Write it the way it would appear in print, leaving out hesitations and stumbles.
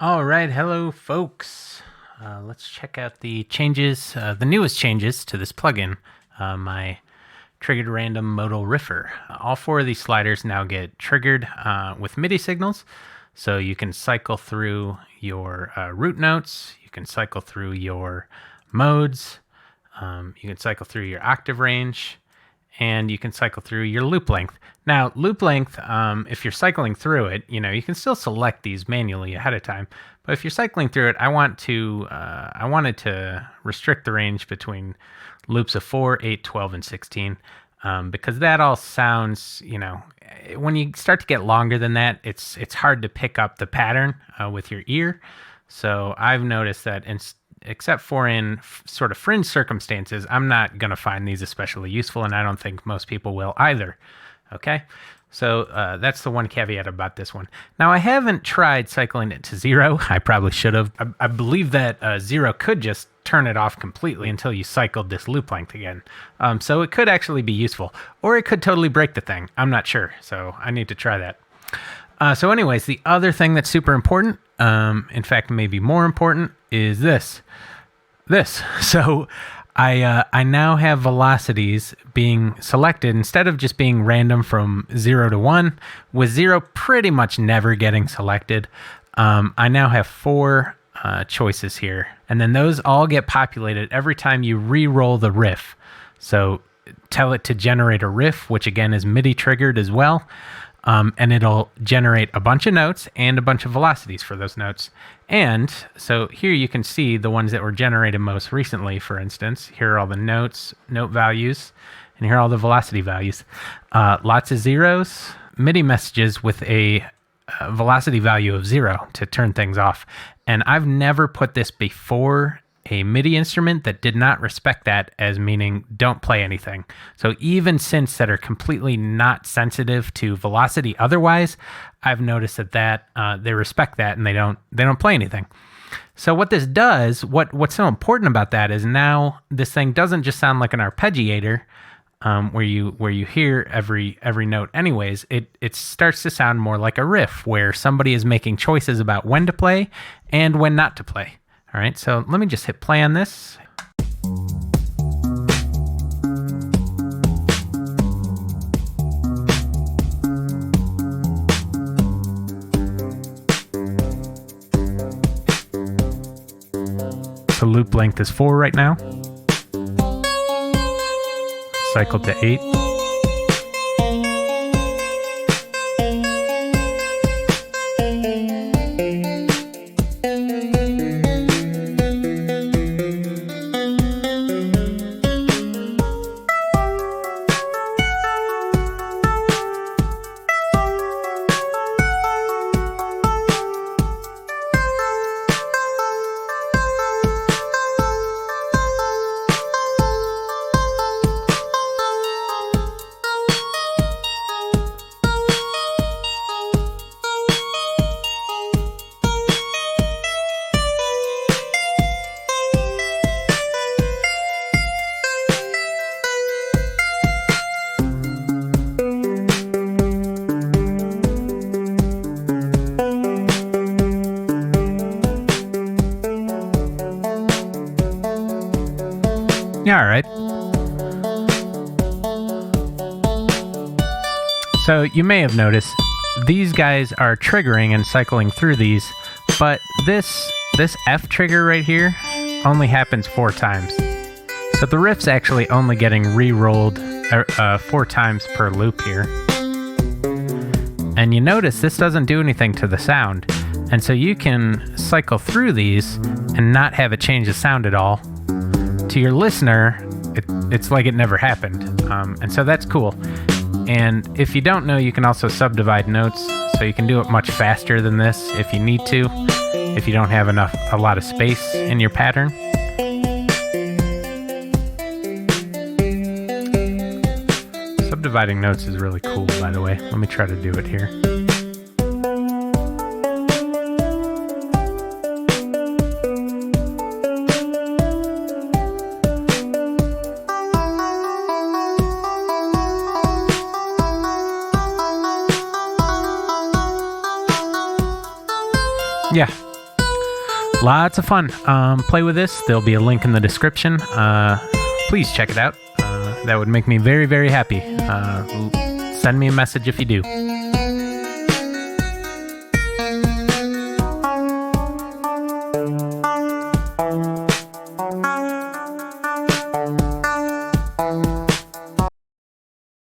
All right, hello folks. Let's check out the changes, the newest changes to this plugin, my triggered random modal Riffer. All four of these sliders now get triggered with MIDI signals, so you can cycle through your root notes, you can cycle through your modes, you can cycle through your octave range, and you can cycle through your loop length. Now, loop length, if you're cycling through it, you can still select these manually ahead of time. But if you're cycling through it, I wanted to restrict the range between loops of 4, 8, 12, and 16, because that all sounds, when you start to get longer than that, it's hard to pick up the pattern with your ear. So I've noticed that except for in sort of fringe circumstances, I'm not going to find these especially useful, and I don't think most people will either. Okay, so that's the one caveat about this one. Now, I haven't tried cycling it to 0. I probably should have. I believe that 0 could just turn it off completely until you cycled this loop length again. So it could actually be useful, or it could totally break the thing. I'm not sure, so I need to try that. So anyways, the other thing that's super important, in fact, maybe more important, is this. So I now have velocities being selected instead of just being random from 0 to 1, with 0 pretty much never getting selected. I now have 4 choices here, and then those all get populated every time you re-roll the riff. So tell it to generate a riff, which again is MIDI triggered as well. And it'll generate a bunch of notes and a bunch of velocities for those notes. And so here you can see the ones that were generated most recently, for instance. Here are all the note values, and here are all the velocity values. Lots of zeros, MIDI messages with a velocity value of 0 to turn things off. And I've never put this before a MIDI instrument that did not respect that as meaning don't play anything. So even synths that are completely not sensitive to velocity otherwise, I've noticed that they respect that and they don't play anything. So what this does, what's so important about that is now this thing doesn't just sound like an arpeggiator where you hear every note anyways. It starts to sound more like a riff where somebody is making choices about when to play and when not to play. All right, so let me just hit play on this. So loop length is 4 right now. Cycle to 8. Yeah, all right. So you may have noticed these guys are triggering and cycling through these, but this F trigger right here only happens 4 times. So the riff's actually only getting re-rolled 4 times per loop here. And you notice this doesn't do anything to the sound. And so you can cycle through these and not have it change the sound at all. To your listener, it's like it never happened. And so that's cool. And if you don't know, you can also subdivide notes, so you can do it much faster than this if you need to, if you don't have a lot of space in your pattern. Subdividing notes is really cool, by the way. Let me try to do it here. Yeah, Lots of fun. Play with this. There'll be a link in the description. Please check it out. That would make me very, very happy. Send me a message if you do.